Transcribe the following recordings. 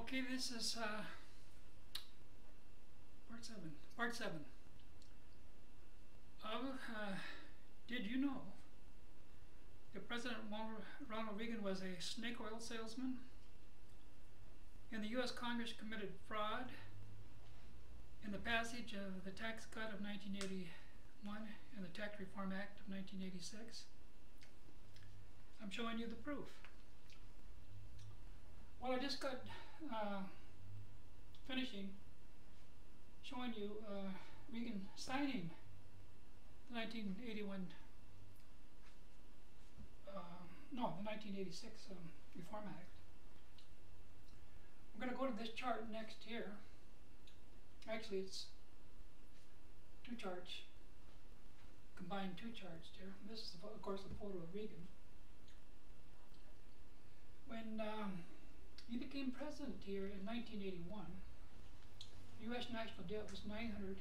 Okay, this is part 7 of Did you know that President Ronald Reagan was a snake oil salesman? And the U.S. Congress committed fraud in the passage of the Tax Cut of 1981 and the Tax Reform Act of 1986. I'm showing you the proof. Well, I just got finishing showing you Reagan signing the 1986 Reform Act. We're going to go to this chart next here. Actually, it's two charts, combined two charts here. This is, of course, a photo of Reagan. When he became president here in 1981, the U.S. national debt was $994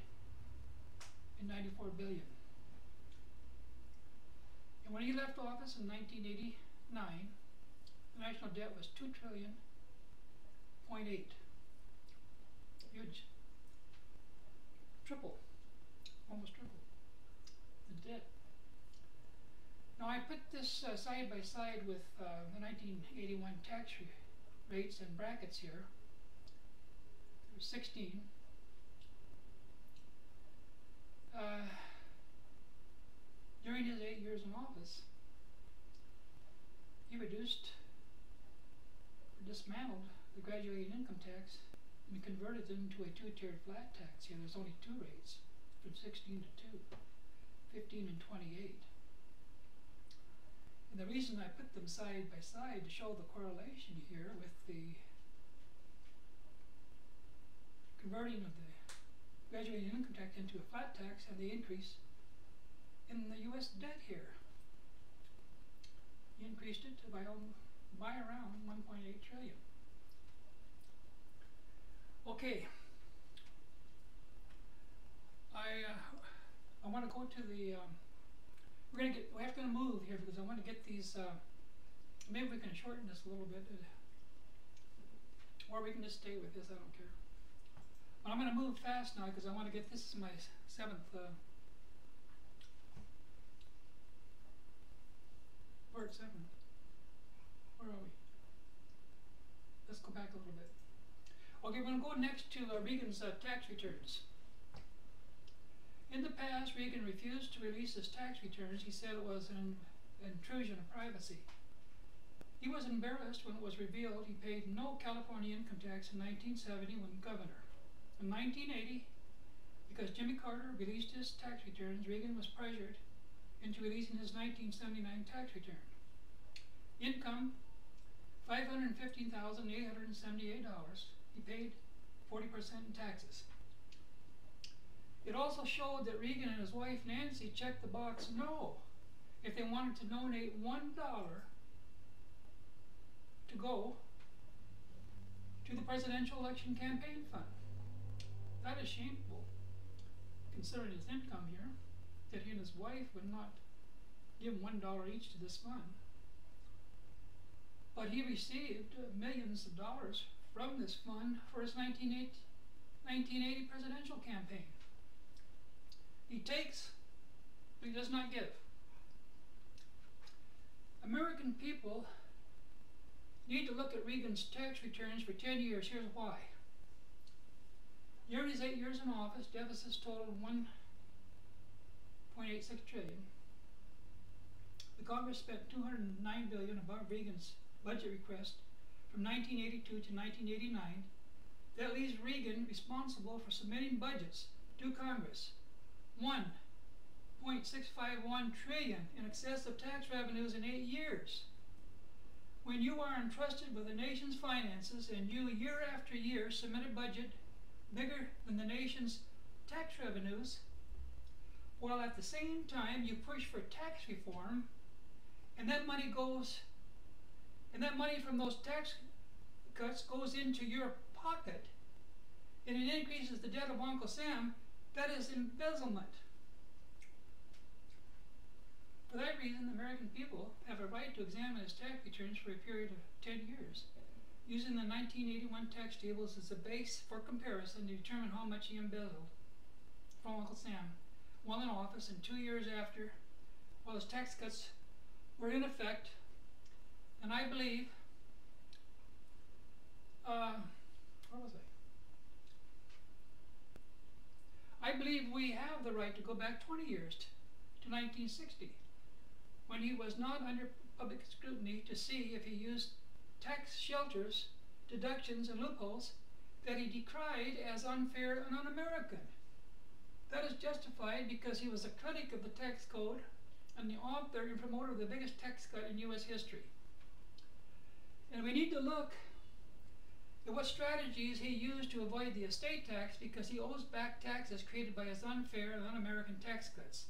billion. And when he left office in 1989, the national debt was $2.8 trillion. Huge. Triple. Almost triple the debt. Now I put this side by side with the 1981 tax rates and brackets here. There was 16. During his 8 years in office, he reduced or dismantled the graduated income tax and converted it into a two-tiered flat tax. Here there's only two rates, from 16 to 2, 15 and 28. And the reason I put them side by side to show the correlation here with the converting of the graduated income tax into a flat tax and the increase in the U.S. debt here. He increased it by around 1.8 trillion. Okay, I want to go to the. We have to move here because I want to get these. Maybe we can shorten this a little bit, or we can just stay with this. I don't care. But I'm going to move fast now because I want to get this is my 7th. Part 7. Where are we? Let's go back a little bit. Okay, we're going to go next to Reagan's tax returns. In the past, Reagan refused to release his tax returns. He said it was an intrusion of privacy. He was embarrassed when it was revealed he paid no California income tax in 1970 when governor. In 1980, because Jimmy Carter released his tax returns, Reagan was pressured into releasing his 1979 tax return. Income, $515,878. He paid 40% in taxes. It also showed that Reagan and his wife Nancy checked the box no if they wanted to donate $1 to go to the presidential election campaign fund. That is shameful, considering his income here, that he and his wife would not give $1 each to this fund. But he received millions of dollars from this fund for his 1980 presidential campaign. He takes, but he does not give. American people need to look at Reagan's tax returns for 10 years. Here's why. During his 8 years in office, deficits totaled $1.86 trillion. The Congress spent $209 billion above Reagan's budget request from 1982 to 1989. That leaves Reagan responsible for submitting budgets to Congress. $1.651 trillion in excessive tax revenues in 8 years. When you are entrusted with the nation's finances and you year after year submit a budget bigger than the nation's tax revenues, while at the same time you push for tax reform, and that money from those tax cuts goes into your pocket, and it increases the debt of Uncle Sam, that is embezzlement. For that reason, the American people have a right to examine his tax returns for a period of 10 years. using the 1981 tax tables as a base for comparison to determine how much he embezzled from Uncle Sam while in office and 2 years after, while his tax cuts were in effect. And I believe, where was I? I believe we have the right to go back 20 years to 1960, when he was not under public scrutiny to see if he used tax shelters, deductions, and loopholes that he decried as unfair and un-American. That is justified because he was a critic of the tax code and the author and promoter of the biggest tax cut in U.S. history. And we need to look at what strategies he used to avoid the estate tax, because he owes back taxes created by his unfair and un-American tax cuts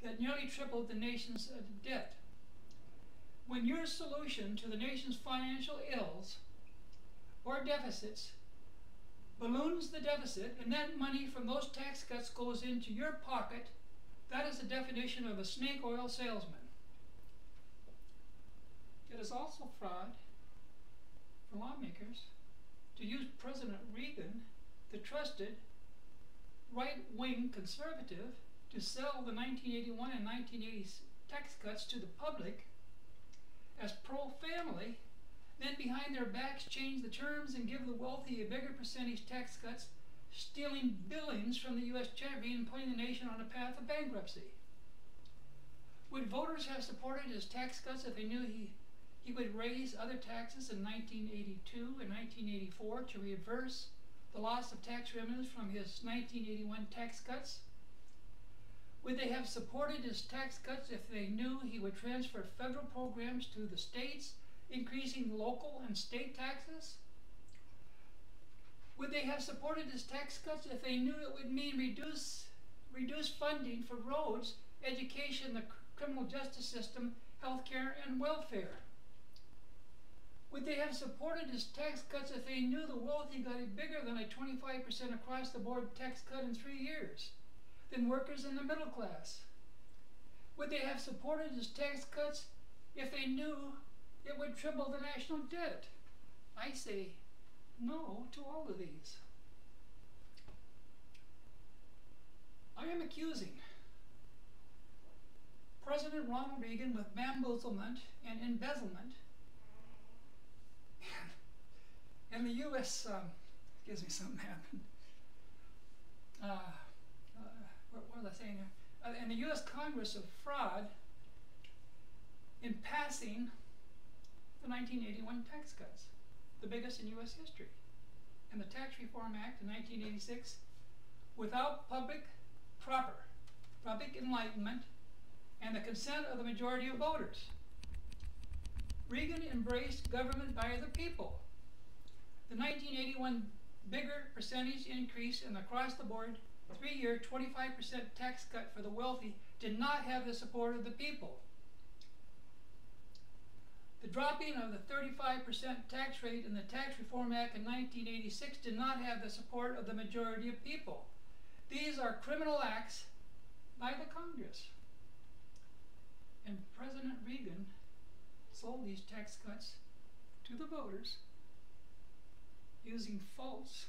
that nearly tripled the nation's debt. When your solution to the nation's financial ills or deficits balloons the deficit, and that money from those tax cuts goes into your pocket, that is the definition of a snake oil salesman. It is also fraud for lawmakers to use President Reagan, the trusted right-wing conservative, to sell the 1981 and 1980 tax cuts to the public as pro-family, then behind their backs change the terms and give the wealthy a bigger percentage tax cuts, stealing billions from the U.S. Treasury and putting the nation on a path of bankruptcy. Would voters have supported his tax cuts if they knew he would raise other taxes in 1982 and 1984 to reverse the loss of tax revenues from his 1981 tax cuts? Would they have supported his tax cuts if they knew he would transfer federal programs to the states, increasing local and state taxes? Would they have supported his tax cuts if they knew it would mean reduce funding for roads, education, the criminal justice system, healthcare, and welfare? Would they have supported his tax cuts if they knew the wealthy got a bigger than a 25% across-the-board tax cut in 3 years than workers in the middle class? Would they have supported his tax cuts if they knew it would triple the national debt? I say no to all of these. I am accusing President Ronald Reagan with bamboozlement and embezzlement, and the U.S. Excuse me, something happened. What was I saying there? And the U.S. Congress of fraud in passing the 1981 tax cuts, the biggest in U.S. history, and the Tax Reform Act in 1986, without proper public enlightenment and the consent of the majority of voters. Reagan embraced government by the people. The 1981 bigger percentage increase in the across-the-board 3-year 25% tax cut for the wealthy did not have the support of the people. The dropping of the 35% tax rate in the Tax Reform Act in 1986 did not have the support of the majority of people. These are criminal acts by the Congress. And President Reagan sold these tax cuts to the voters using false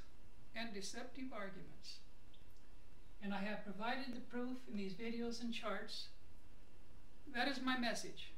and deceptive arguments. And I have provided the proof in these videos and charts. That is my message.